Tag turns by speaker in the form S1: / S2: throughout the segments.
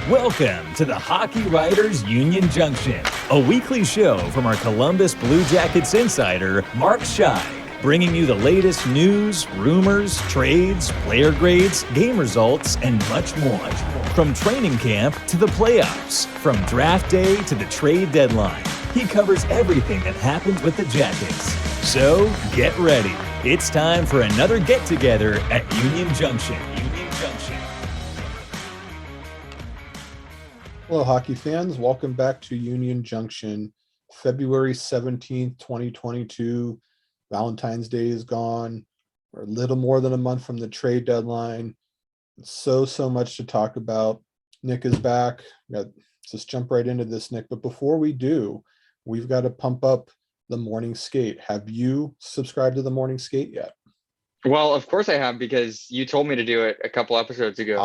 S1: Welcome to the Hockey Writers Union Junction, a weekly show from our Columbus Blue Jackets insider, Mark Scheig, bringing you the latest news, rumors, trades, player grades, game results, and much more. From training camp to the playoffs, from draft day to the trade deadline, he covers everything that happens with the Jackets. So get ready. It's time for another get-together at Union Junction.
S2: Hello, hockey fans. Welcome back to Union Junction. February 17th, 2022. Valentine's Day is gone. We're a little more than a month from the trade deadline. So much to talk about. Nick is back. Let's just jump right into this, Nick. But before we do, we've got to pump up the morning skate. Have you subscribed to the morning skate yet?
S3: Well, of course I have, because you told me to do it a couple episodes ago.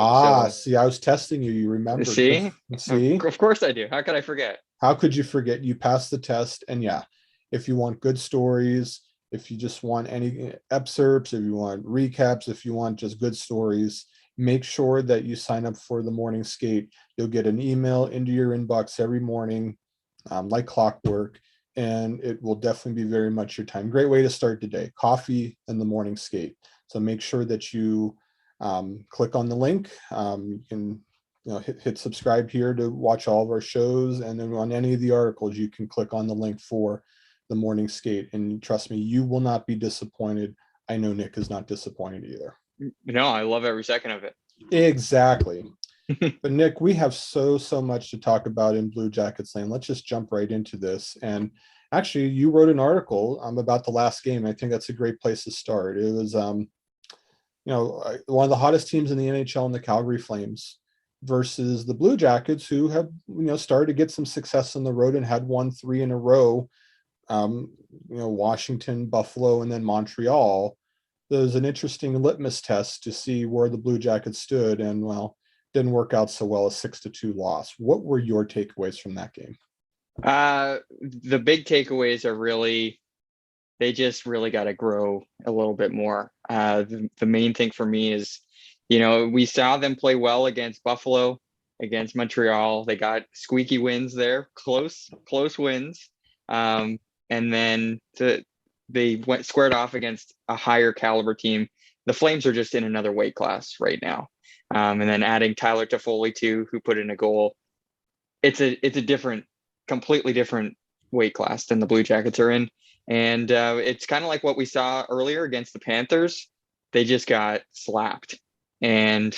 S2: See, I was testing you. You remember?
S3: See?
S2: See?
S3: Of course I do. How could I forget?
S2: How could you forget? You passed the test. And yeah, if you want good stories, if you just want any excerpts, if you want recaps, if you want just good stories, make sure that you sign up for the morning skate. You'll get an email into your inbox every morning, like clockwork. And it will definitely be very much your time. Great way to start the day. Coffee and the morning skate. So make sure that you click on the link. You can hit subscribe here to watch all of our shows. And then on any of the articles, you can click on the link for the morning skate. And trust me, you will not be disappointed. I know Nick is not disappointed either.
S3: No, I love every second of it.
S2: Exactly. But Nick, we have so much to talk about in Blue Jackets land. Let's just jump right into this. And actually, you wrote an article about the last game. I think that's a great place to start. It was, one of the hottest teams in the NHL, in the Calgary Flames, versus the Blue Jackets, who have started to get some success on the road and had won 3 in a row. Washington, Buffalo, and then Montreal. There's an interesting litmus test to see where the Blue Jackets stood, and didn't work out so well, a 6-2 loss. What were your takeaways from that game?
S3: The big takeaways are they just really got to grow a little bit more. The main thing for me is, we saw them play well against Buffalo, against Montreal. They got squeaky wins there, close wins. And then they went squared off against a higher caliber team. The Flames are just in another weight class right now. And then adding Tyler Toffoli too, who put in a goal. It's a completely different weight class than the Blue Jackets are in. And it's kind of like what we saw earlier against the Panthers. They just got slapped. And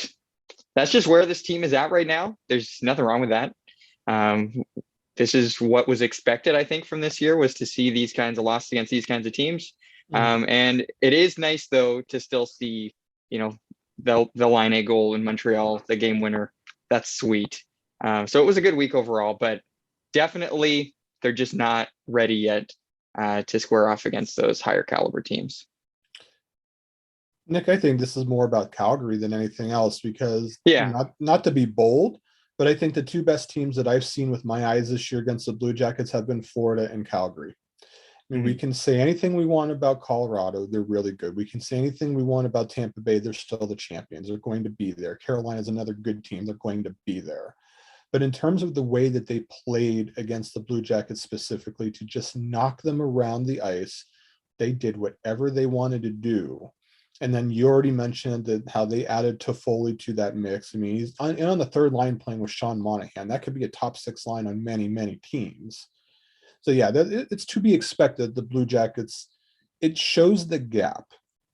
S3: that's just where this team is at right now. There's nothing wrong with that. This is what was expected, I think, from this year, was to see these kinds of losses against these kinds of teams. And it is nice, though, to still see, the line A goal in Montreal, the game winner. That's sweet. So it was a good week overall, but definitely they're just not ready yet to square off against those higher caliber teams.
S2: Nick, I think this is more about Calgary than anything else, because not to be bold, but I think the two best teams that I've seen with my eyes this year against the Blue Jackets have been Florida and Calgary. I mean, we can say anything we want about Colorado. They're really good. We can say anything we want about Tampa Bay. They're still the champions. They're going to be there. Carolina is another good team. They're going to be there. But in terms of the way that they played against the Blue Jackets specifically, to just knock them around the ice, they did whatever they wanted to do. And then you already mentioned that how they added Toffoli to that mix. I mean, he's on the third line playing with Sean Monahan. That could be a top 6 line on many teams. So yeah, it's to be expected. The Blue Jackets, it shows the gap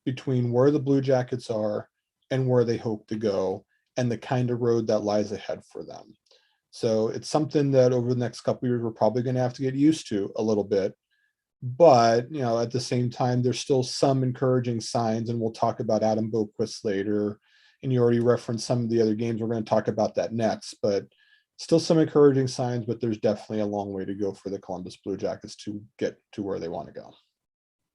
S2: between where the Blue Jackets are and where they hope to go, and the kind of road that lies ahead for them. So it's something that over the next couple of years, we're probably going to have to get used to a little bit. But, at the same time, there's still some encouraging signs, and we'll talk about Adam Boqvist later. And you already referenced some of the other games. We're going to talk about that next, but still some encouraging signs, but there's definitely a long way to go for the Columbus Blue Jackets to get to where they want to go.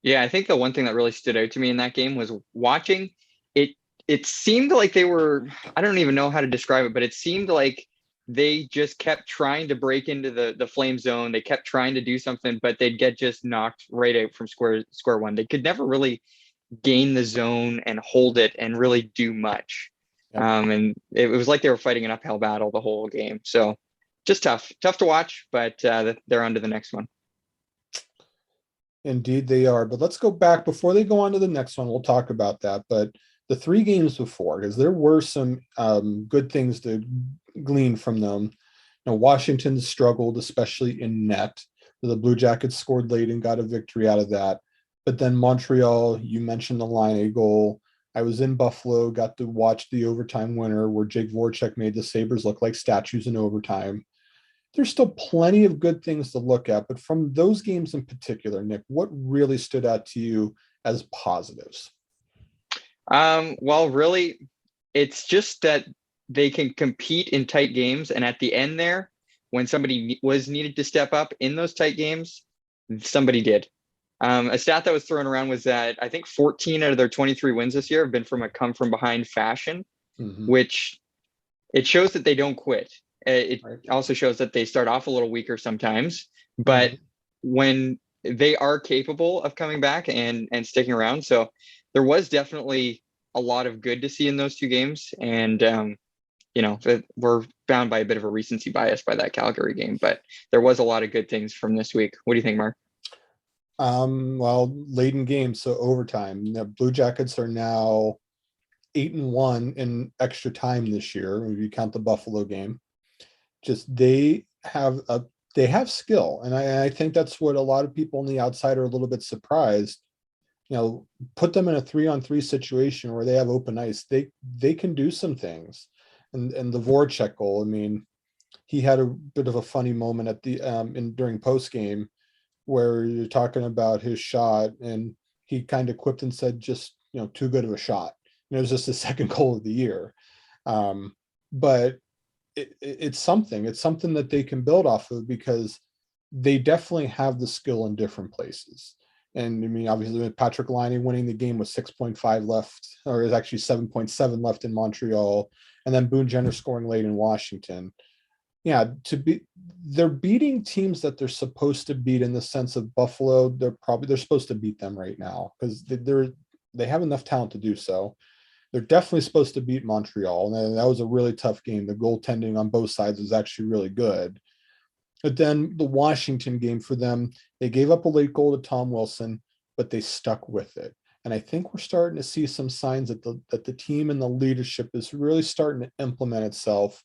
S3: Yeah, I think the one thing that really stood out to me in that game was watching it. It seemed like they were, I don't even know how to describe it, but it seemed like they just kept trying to break into the Flame zone. They kept trying to do something, but they'd get just knocked right out from square one. They could never really gain the zone and hold it and really do much.
S2: Yep.
S3: And it was like they were fighting an uphill battle the whole game. So just tough to watch, but they're on to the next one.
S2: Indeed they are. But let's go back before they go on to the next one. We'll talk about that. But the 3 games before, because there were some good things to glean from them. Washington struggled, especially in net. The Blue Jackets scored late and got a victory out of that. But then Montreal, you mentioned the Line goal. I was in Buffalo, got to watch the overtime winner where Jake Voracek made the Sabres look like statues in overtime. There's still plenty of good things to look at, but from those games in particular, Nick, what really stood out to you as positives?
S3: Well, really, it's just that they can compete in tight games, and at the end there, when somebody was needed to step up in those tight games, somebody did. A stat that was thrown around was that I think 14 out of their 23 wins this year have been from a come from behind fashion, which it shows that they don't quit. It also shows that they start off a little weaker sometimes, but when they are capable of coming back and sticking around. So there was definitely a lot of good to see in those 2 games. And, we're bound by a bit of a recency bias by that Calgary game, but there was a lot of good things from this week. What do you think, Mark?
S2: Well, late in games, so overtime. The Blue Jackets are now 8-1 in extra time this year, if you count the Buffalo game. Just they have skill, and I think that's what a lot of people on the outside are a little bit surprised. Put them in a 3-on-3 situation where they have open ice. They can do some things, and the Voracek goal. I mean, he had a bit of a funny moment at the during post game where you're talking about his shot, and he kind of quipped and said, "Just too good of a shot." And it was just his second goal of the year, but. It's something that they can build off of because they definitely have the skill in different places. And I mean, obviously with Patrick Laine winning the game with 6.5 left, or is actually 7.7 left in Montreal, and then Boone Jenner scoring late in Washington. Yeah, they're beating teams that they're supposed to beat in the sense of Buffalo. They're supposed to beat them right now because they have enough talent to do so. They're definitely supposed to beat Montreal, and that was a really tough game. The goaltending on both sides was actually really good. But then the Washington game for them, they gave up a late goal to Tom Wilson, but they stuck with it. And I think we're starting to see some signs that the team and the leadership is really starting to implement itself,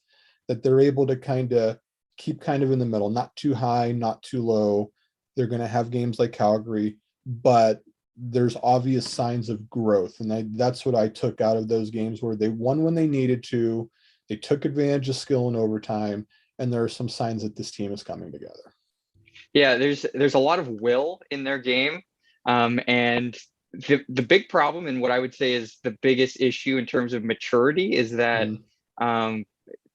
S2: that they're able to kind of keep kind of in the middle, not too high, not too low. They're going to have games like Calgary, but there's obvious signs of growth. And that's what I took out of those games where they won when they needed to. They took advantage of skill in overtime. And there are some signs that this team is coming together.
S3: Yeah, there's a lot of will in their game. And the big problem, and what I would say is the biggest issue in terms of maturity, is that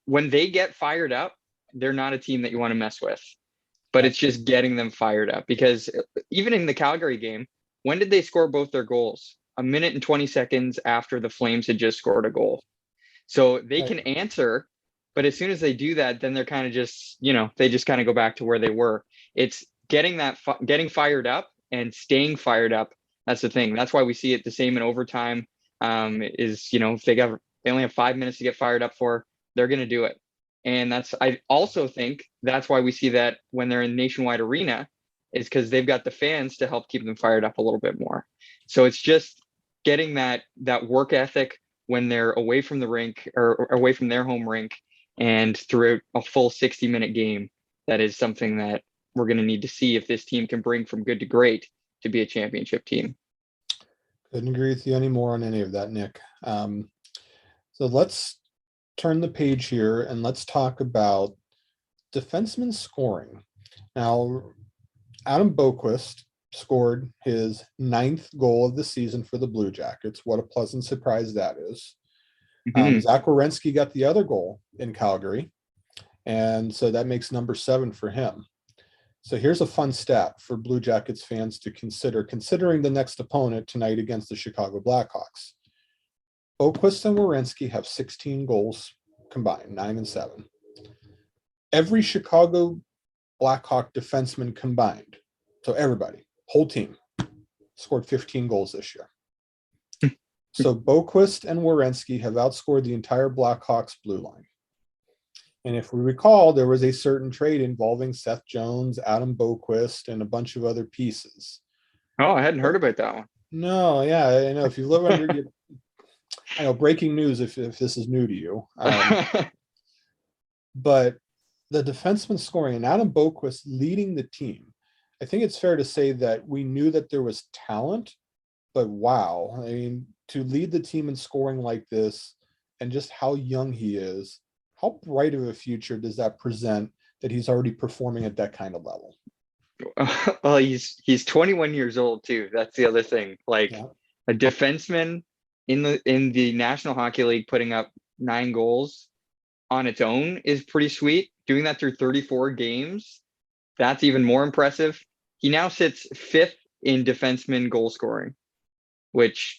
S3: when they get fired up, they're not a team that you want to mess with. But it's just getting them fired up, because even in the Calgary game, when did they score both their goals? A minute and 20 seconds after the Flames had just scored a goal. So they can answer, but as soon as they do that, then they're kind of just, they just kind of go back to where they were. It's getting fired up and staying fired up. That's the thing. That's why we see it the same in overtime. If they only have 5 minutes to get fired up for, they're going to do it. And I also think that's why we see that when they're in Nationwide Arena, is because they've got the fans to help keep them fired up a little bit more. So it's just getting that work ethic when they're away from the rink or away from their home rink and throughout a full 60-minute game. That is something that we're going to need to see if this team can bring from good to great to be a championship team.
S2: Couldn't agree with you anymore on any of that, Nick. So let's turn the page here and let's talk about defenseman scoring. Now, Adam Boqvist scored his 9th goal of the season for the Blue Jackets. What a pleasant surprise that is. Zach Werenski got the other goal in Calgary, and so that makes number 7 for him. So here's a fun stat for Blue Jackets fans to consider, considering the next opponent tonight against the Chicago Blackhawks. Boqvist and Werenski have 16 goals combined, 9 and 7. Every Chicago Blackhawk defenseman combined, so everybody, whole team, scored 15 goals this year. So Boqvist and Wolansky have outscored the entire Blackhawks blue line. And if we recall, there was a certain trade involving Seth Jones, Adam Boqvist, and a bunch of other pieces.
S3: Oh, I hadn't heard about that one.
S2: No, yeah, I know. If you live under your, I know, breaking news if this is new to you. But the defenseman scoring and Adam Boqvist leading the team, I think it's fair to say that we knew that there was talent, but wow, I mean, to lead the team in scoring like this and just how young he is, how bright of a future does that present that he's already performing at that kind of level?
S3: Well, he's 21 years old too. That's the other thing. Like a defenseman in the National Hockey League putting up 9 goals on its own is pretty sweet. Doing that through 34 games, that's even more impressive. He now sits 5th in defenseman goal scoring, which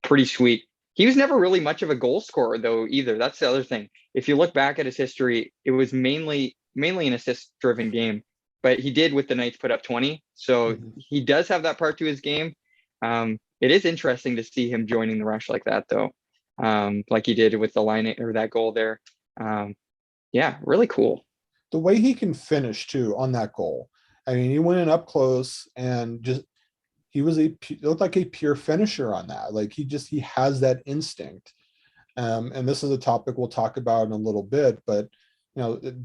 S3: pretty sweet. He was never really much of a goal scorer though either. That's the other thing. If you look back at his history, it was mainly an assist driven game, but he did with the Knights put up 20. So he does have that part to his game. It is interesting to see him joining the rush like that though. Like he did with the line or that goal there. Yeah, really cool.
S2: The way he can finish too on that goal. I mean, he went in up close and just he looked like a pure finisher on that. Like he has that instinct. And this is a topic we'll talk about in a little bit, but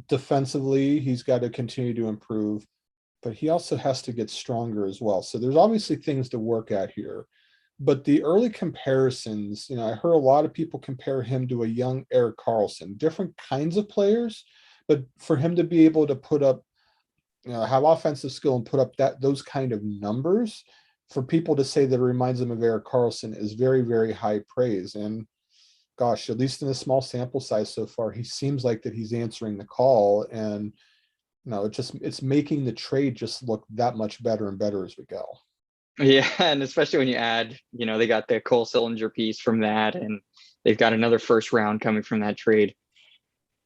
S2: defensively, he's got to continue to improve, but he also has to get stronger as well. So there's obviously things to work at here. But the early comparisons, I heard a lot of people compare him to a young Erik Karlsson, different kinds of players, but for him to be able to put up, have offensive skill and put up those kind of numbers, for people to say that it reminds them of Erik Karlsson is very, very high praise. And gosh, at least in a small sample size so far, he seems like that he's answering the call, and it's making the trade just look that much better and better as we go.
S3: Yeah, and especially when you add, they got the Cole Sillinger piece from that, and they've got another first round coming from that trade,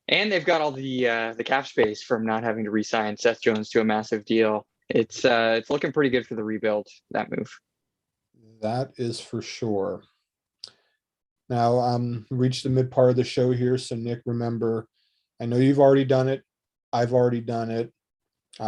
S3: and they've got all the cap space from not having to re-sign Seth Jones to a massive deal. It's looking pretty good for the rebuild, that move.
S2: That is for sure. Now, reached the mid part of the show here. So Nick, remember, I know you've already done it. I've already done it.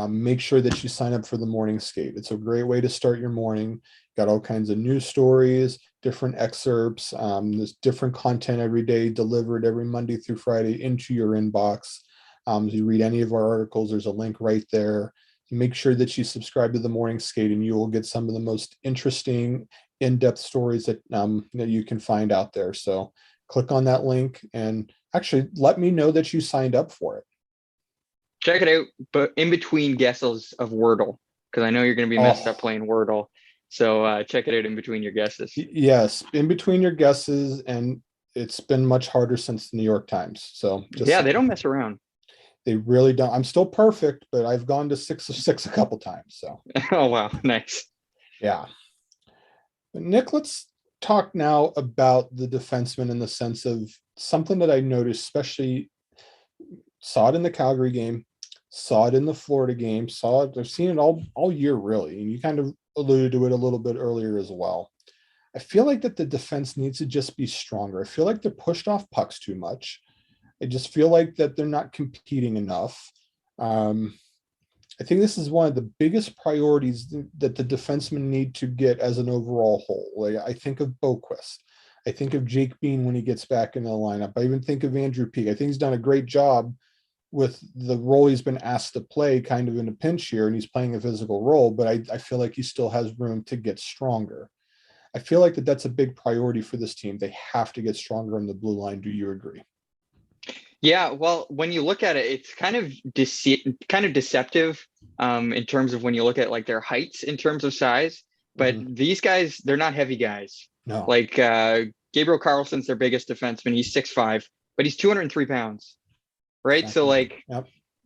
S2: Make sure that you sign up for the morning skate. It's a great way to start your morning. Got all kinds of news stories, different excerpts. There's different content every day delivered every Monday through Friday into your inbox. If you read any of our articles, there's a link right there. Make sure that you subscribe to the morning skate, and you will get some of the most interesting, in-depth stories that you can find out there. So click on that link and actually let me know that you signed up for it.
S3: Check it out, but in between guesses of Wordle, because I know you're going to be messed up playing Wordle. So check it out in between your guesses.
S2: Yes, in between your guesses, and it's been much harder since the New York Times. So
S3: they don't mess around.
S2: They really don't. I'm still perfect, but I've gone to 6 of 6 a couple times. So.
S3: Oh, wow. Nice.
S2: Yeah. But Nick, let's talk now about the defenseman in the sense of something that I noticed, especially saw it in the Calgary game, saw it in the Florida game, I've seen it all year, really. And you kind of alluded to it a little bit earlier as well. I feel like that the defense needs to just be stronger. I feel like they're pushed off pucks too much. I just feel like that they're not competing enough. I think this is one of the biggest priorities that the defensemen need to get as an overall whole. Like, I think of Boqvist. I think of Jake Bean when he gets back in the lineup. I even think of Andrew Peeke. I think he's done a great job with the role he's been asked to play, kind of in a pinch here, and he's playing a physical role, but I feel like he still has room to get stronger. I feel like that's a big priority for this team. They have to get stronger on the blue line. Do you agree?
S3: Yeah, well, when you look at it, it's kind of deceptive in terms of when you look at like their heights in terms of size. But these guys, they're not heavy guys.
S2: No.
S3: Like Gabriel Carlson's their biggest defenseman. He's 6'5", but he's 203 pounds. Right. Exactly. So like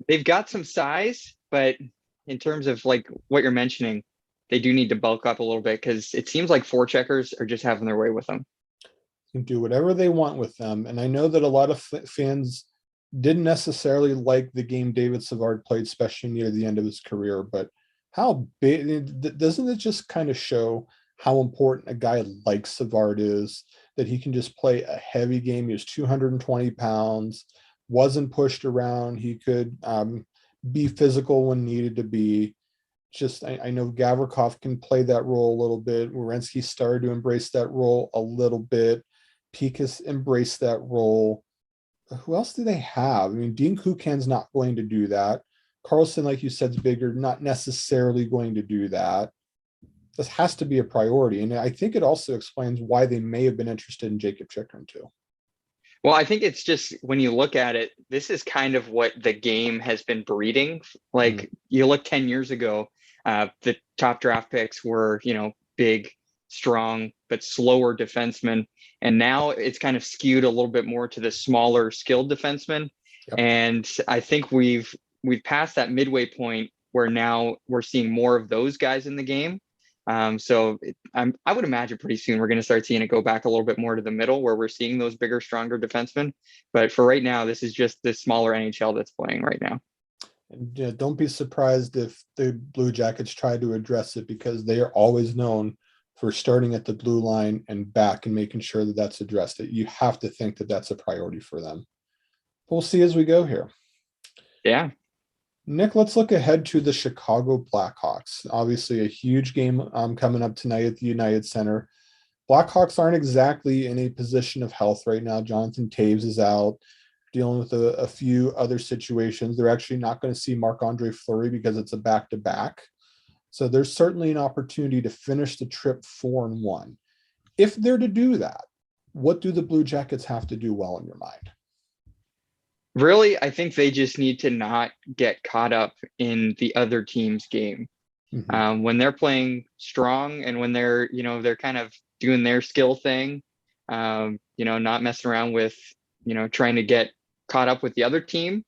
S3: they've got some size, but in terms of like what you're mentioning, they do need to bulk up a little bit, because it seems like forecheckers are just having their way with them.
S2: Can do whatever they want with them. And I know that a lot of fans didn't necessarily like the game David Savard played, especially near the end of his career, but how big, doesn't it just kind of show how important a guy like Savard is, that he can just play a heavy game. He was 220 pounds, wasn't pushed around. He could be physical when needed to be. Just, I know Gavrikov can play that role a little bit. Werenski started to embrace that role a little bit. Pikus embraced that role. Who else do they have? I mean, Dean Kukan's not going to do that. Carlson, like you said, is bigger, not necessarily going to do that. This has to be a priority. And I think it also explains why they may have been interested in Jacob Chychrun too.
S3: Well, I think it's just, when you look at it, this is kind of what the game has been breeding. Like you look 10 years ago, the top draft picks were, big, strong, but slower defensemen. And now it's kind of skewed a little bit more to the smaller, skilled defensemen. Yep. And I think we've passed that midway point where now we're seeing more of those guys in the game. So I would imagine pretty soon we're going to start seeing it go back a little bit more to the middle, where we're seeing those bigger, stronger defensemen. But for right now, this is just the smaller NHL that's playing right now.
S2: And don't be surprised if the Blue Jackets try to address it, because they are always known for starting at the blue line and back and making sure that that's addressed. You have to think that that's a priority for them. We'll see as we go here.
S3: Yeah.
S2: Nick, let's look ahead to the Chicago Blackhawks. Obviously, a huge game coming up tonight at the United Center. Blackhawks aren't exactly in a position of health right now. Jonathan Toews is out, dealing with a few other situations. They're actually not going to see Marc-Andre Fleury because it's a back-to-back. So there's certainly an opportunity to finish the trip 4-1. If they're to do that, what do the Blue Jackets have to do well in your mind?
S3: Really, I think they just need to not get caught up in the other team's game. Mm-hmm. When they're playing strong and when they're kind of doing their skill thing, not messing around with, trying to get caught up with the other team,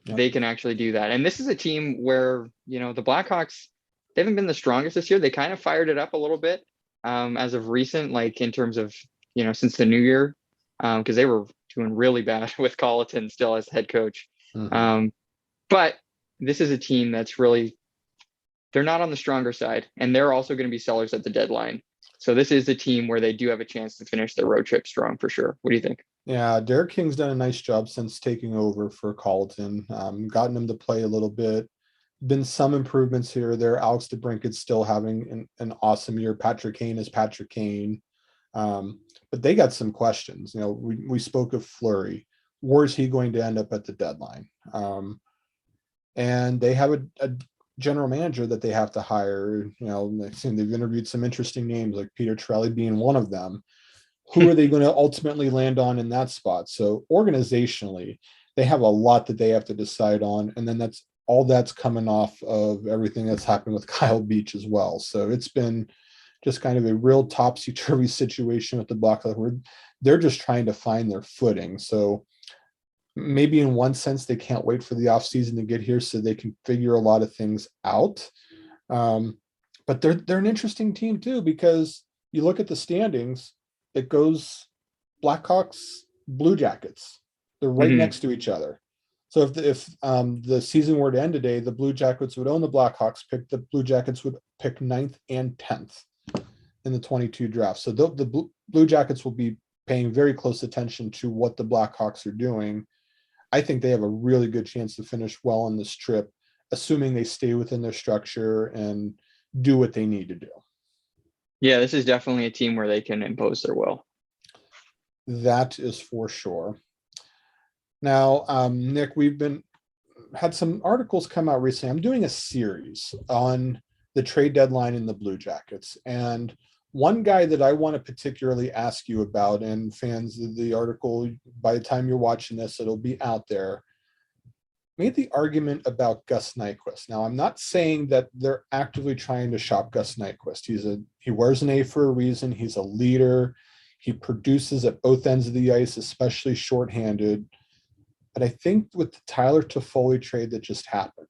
S3: yep. They can actually do that. And this is a team where, the Blackhawks, they haven't been the strongest this year. They kind of fired it up a little bit as of recent, like in terms of, since the new year, because they were doing really bad with Colleton still as head coach. Mm-hmm. But this is a team that's really, they're not on the stronger side, and they're also going to be sellers at the deadline. So this is a team where they do have a chance to finish their road trip strong for sure. What do you think?
S2: Yeah, Derek King's done a nice job since taking over for Colleton, gotten him to play a little bit. Been some improvements here or there. Alex DeBrincat's still having an awesome year. Patrick Kane is Patrick Kane. But they got some questions. We spoke of Fleury. Where's he going to end up at the deadline? And they have a general manager that they have to hire. They've interviewed some interesting names, like Peter Chiarelli being one of them. Who are they going to ultimately land on in that spot? So organizationally, they have a lot that they have to decide on. And then that's coming off of everything that's happened with Kyle Beach as well. So it's been just kind of a real topsy-turvy situation with the Blackhawks, where they're just trying to find their footing. So maybe in one sense, they can't wait for the offseason to get here so they can figure a lot of things out. But they're an interesting team too, because you look at the standings, it goes Blackhawks, Blue Jackets. They're right mm-hmm. next to each other. So if the season were to end today, the Blue Jackets would own the Blackhawks pick. The Blue Jackets would pick 9th and 10th in the 22 draft. So the Blue Jackets will be paying very close attention to what the Blackhawks are doing. I think they have a really good chance to finish well on this trip, assuming they stay within their structure and do what they need to do.
S3: Yeah, this is definitely a team where they can impose their will.
S2: That is for sure. Now, Nick, we've had some articles come out recently. I'm doing a series on the trade deadline in the Blue Jackets. And one guy that I want to particularly ask you about, and fans of the article, by the time you're watching this, it'll be out there, made the argument about Gus Nyquist. Now, I'm not saying that they're actively trying to shop Gus Nyquist. He wears an A for a reason. He's a leader. He produces at both ends of the ice, especially shorthanded. But I think with the Tyler Toffoli trade that just happened,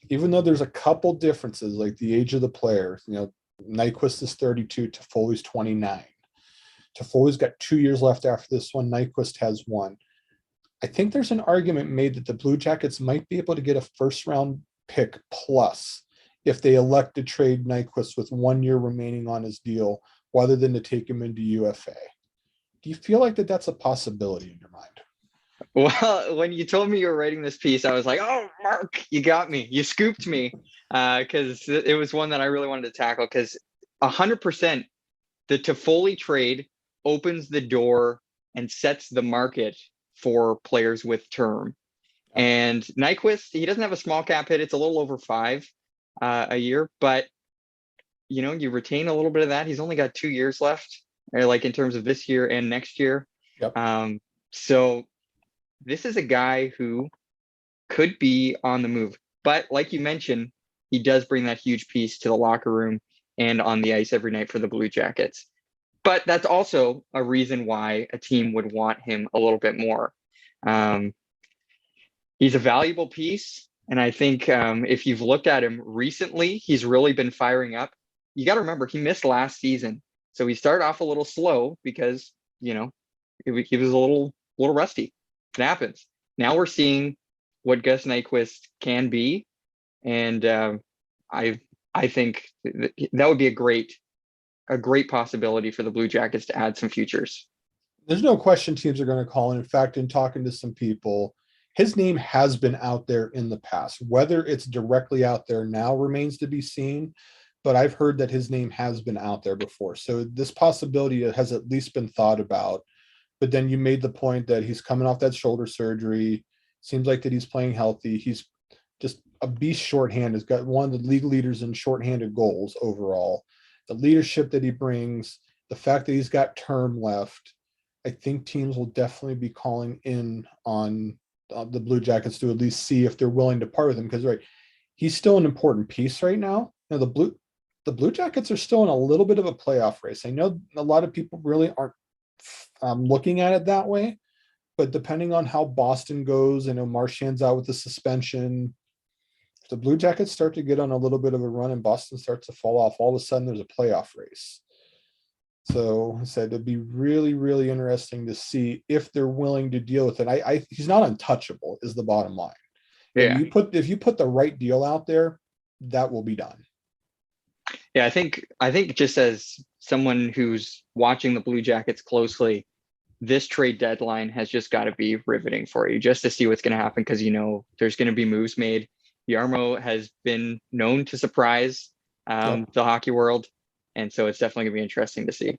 S2: even though there's a couple differences, like the age of the player, Nyquist is 32, Toffoli's 29. Toffoli's got 2 years left after this one. Nyquist has 1. I think there's an argument made that the Blue Jackets might be able to get a first-round pick plus if they elect to trade Nyquist with 1 year remaining on his deal, rather than to take him into UFA. Do you feel like that's a possibility in your mind?
S3: Well, when you told me you were writing this piece, I was like, oh, Mark, you got me. You scooped me. Because it was one that I really wanted to tackle, because 100% the Toffoli trade opens the door and sets the market for players with term. And Nyquist, he doesn't have a small cap hit. It's a little over 5 a year, but you retain a little bit of that. He's only got 2 years left, like in terms of this year and next year.
S2: Yep.
S3: So this is a guy who could be on the move, but like you mentioned, he does bring that huge piece to the locker room and on the ice every night for the Blue Jackets. But that's also a reason why a team would want him a little bit more. He's a valuable piece. And I think if you've looked at him recently, he's really been firing up. You got to remember, he missed last season. So he started off a little slow because, he was a little rusty. It happens. Now we're seeing what Gus Nyquist can be. And I think that would be a great possibility for the Blue Jackets to add some futures.
S2: There's no question teams are going to call. And in fact, in talking to some people, his name has been out there in the past. Whether it's directly out there now remains to be seen, but I've heard that his name has been out there before. So this possibility has at least been thought about. But then you made the point that he's coming off that shoulder surgery. Seems like that he's playing healthy. He's just a beast shorthand. He's got one of the league leaders in shorthanded goals overall. The leadership that he brings, the fact that he's got term left, I think teams will definitely be calling in on the Blue Jackets to at least see if they're willing to part with him. Because he's still an important piece right now. Now the Blue Jackets are still in a little bit of a playoff race. I know a lot of people really aren't looking at it that way, but depending on how Boston goes, I know Marchand's out with the suspension. If the Blue Jackets start to get on a little bit of a run and Boston starts to fall off, all of a sudden there's a playoff race. So I said it'd be really, really interesting to see if they're willing to deal with it. He's not untouchable, is the bottom line.
S3: Yeah.
S2: If you put the right deal out there, that will be done.
S3: Yeah, I think just as someone who's watching the Blue Jackets closely, this trade deadline has just got to be riveting for you just to see what's going to happen, because there's going to be moves made. Yarmo has been known to surprise the hockey world, and so it's definitely going to be interesting to see.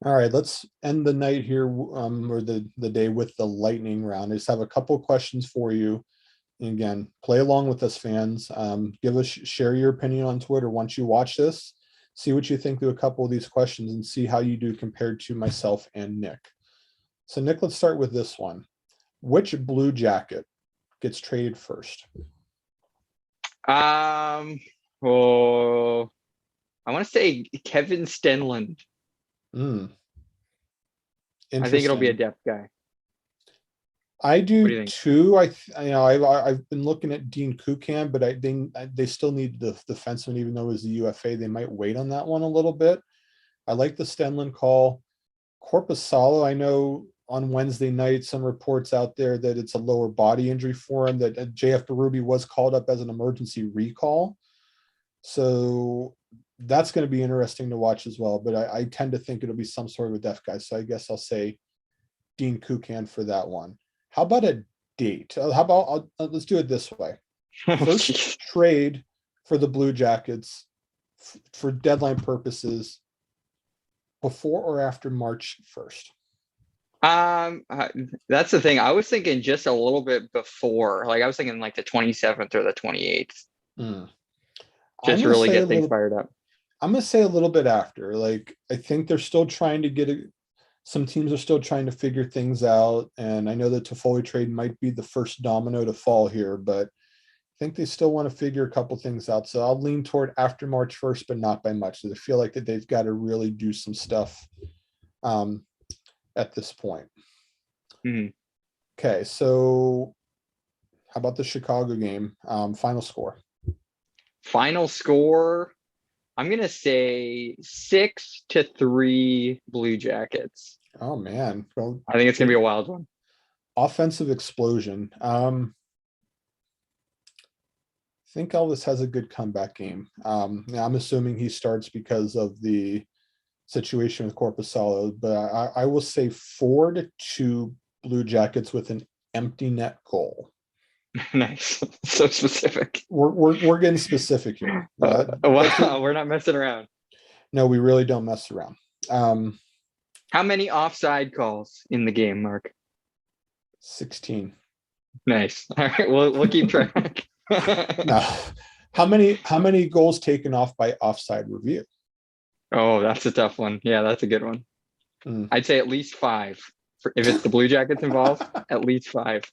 S2: All right, let's end the night here, or the day, with the lightning round. I just have a couple of questions for you. And again, play along with us, fans. Share your opinion on Twitter once you watch this. See what you think through a couple of these questions and see how you do compared to myself and Nick. So, Nick, let's start with this one. Which Blue Jacket gets traded first?
S3: I want to say Kevin Stenlund. I think it'll be a depth guy.
S2: I do too. I've been looking at Dean Kukan, but I think they still need the defenseman, even though he's the UFA. They might wait on that one a little bit. I like the Stenlund call. Korpisalo, I know on Wednesday night, some reports out there that it's a lower body injury for him, that JF Berube was called up as an emergency recall. So that's going to be interesting to watch as well. But I tend to think it'll be some sort of a depth guy. So I guess I'll say Dean Kukan for that one. How about a date? Let's do it this way. First trade for the Blue Jackets for deadline purposes, before or after March
S3: 1st? That's the thing. I was thinking just a little bit before. Like I was thinking like the 27th or the 28th. Just really get things fired up.
S2: I'm going to say a little bit after. Like I think they're still trying to get some teams are still trying to figure things out. And I know the Toffoli trade might be the first domino to fall here, but I think they still want to figure a couple things out. So I'll lean toward after March 1st, but not by much. So I feel like that they've got to really do some stuff at this point. Okay, so how about the Chicago game? Final score.
S3: Final score, I'm going to say 6-3 Blue Jackets.
S2: Oh, man. Well,
S3: I think it's going to be a wild one.
S2: Offensive explosion. I think Elvis has a good comeback game. I'm assuming he starts because of the situation with Korpisalo, but I will say 4-2 Blue Jackets with an empty net goal.
S3: Nice. So specific.
S2: We're getting specific here.
S3: Wow, we're not messing around.
S2: No, we really don't mess around.
S3: How many offside calls in the game, Mark?
S2: 16.
S3: Nice. All right, we'll keep track.
S2: How many goals taken off by offside review?
S3: Oh, that's a tough one. Yeah, that's a good one. I'd say at least 5. If it's the Blue Jackets involved, at least 5.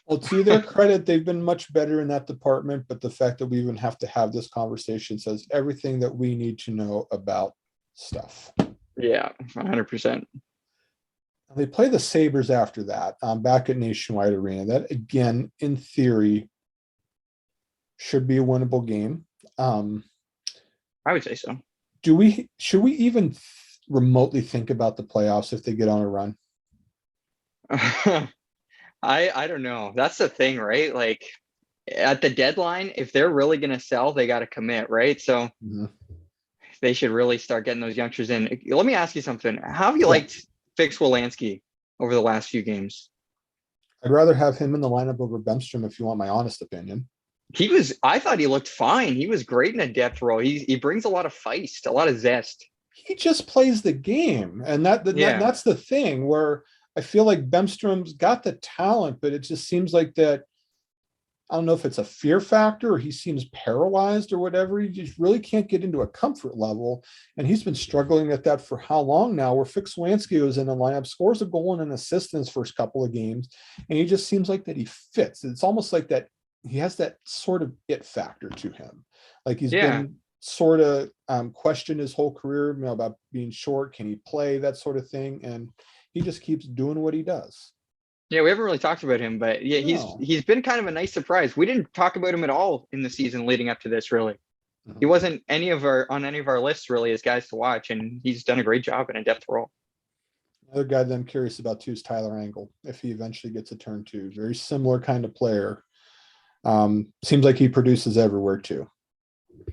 S2: Well, to their credit, they've been much better in that department, but the fact that we even have to have this conversation says everything that we need to know about stuff.
S3: Yeah, 100%.
S2: They play the Sabres after that, back at Nationwide Arena. That, again, in theory, should be a winnable game.
S3: I would say so.
S2: Should we even remotely think about the playoffs if they get on a run?
S3: I don't know. That's the thing, right? Like at the deadline, if they're really going to sell, they got to commit, right? So they should really start getting those youngsters in. Let me ask you something. How have you liked Fix Wolansky over the last few games?
S2: I'd rather have him in the lineup over Bemstrom, if you want my honest opinion.
S3: I thought he looked fine. He was great in a depth role. He brings a lot of feist, a lot of zest.
S2: He just plays the game. And that's the thing where I feel like Bemstrom's got the talent, but it just seems like that. I don't know if it's a fear factor or he seems paralyzed or whatever. He just really can't get into a comfort level. And he's been struggling at that for how long now, where Fix Wolansky was in the lineup, scores a goal and an assist in his first couple of games. And he just seems like that he fits. It's almost like that he has that sort of it factor to him. Like he's been sort of questioned his whole career, about being short. Can he play, that sort of thing? And he just keeps doing what he does.
S3: Yeah, we haven't really talked about him, but he's been kind of a nice surprise. We didn't talk about him at all in the season leading up to this, really. He wasn't on any of our lists really as guys to watch, and he's done a great job in a depth role.
S2: Another guy that I'm curious about too is Tyler Angle, if he eventually gets a turn too. Very similar kind of player. Seems like he produces everywhere too.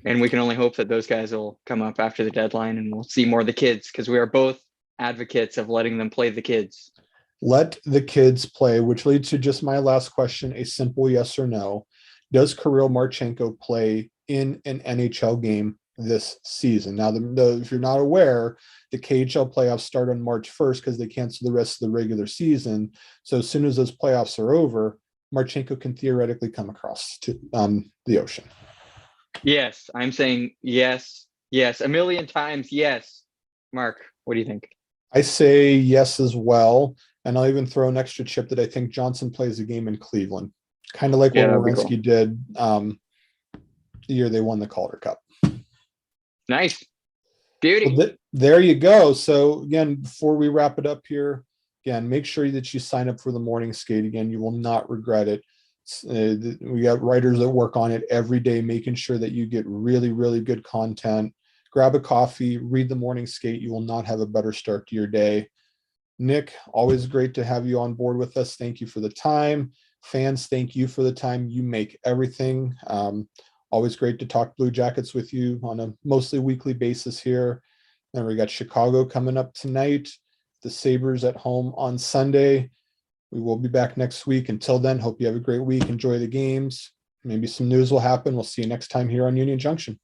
S3: And we can only hope that those guys will come up after the deadline and we'll see more of the kids, because we are both advocates of letting them play the kids.
S2: Let the kids play, which leads to just my last question, a simple yes or no. Does Kirill Marchenko play in an NHL game this season? Now, if you're not aware, the KHL playoffs start on March 1st because they cancel the rest of the regular season. So as soon as those playoffs are over, Marchenko can theoretically come across to the ocean.
S3: Yes, I'm saying yes, a million times yes. Mark, what do you think?
S2: I say yes as well. And I'll even throw an extra chip that I think Johnson plays a game in Cleveland, kind of like what Werenski did the year they won the Calder Cup.
S3: Nice. Beauty.
S2: Well, there you go. So again, before we wrap it up here, again, make sure that you sign up for the morning skate. Again, you will not regret it. We got writers that work on it every day, making sure that you get really, really good content. Grab a coffee, read the morning skate. You will not have a better start to your day. Nick, always great to have you on board with us. Thank you for the time. Fans, thank you for the time. You make everything. Always great to talk Blue Jackets with you on a mostly weekly basis here. Then we got Chicago coming up tonight, the Sabres at home on Sunday. We will be back next week. Until then, hope you have a great week. Enjoy the games. Maybe some news will happen. We'll see you next time here on Union Junction.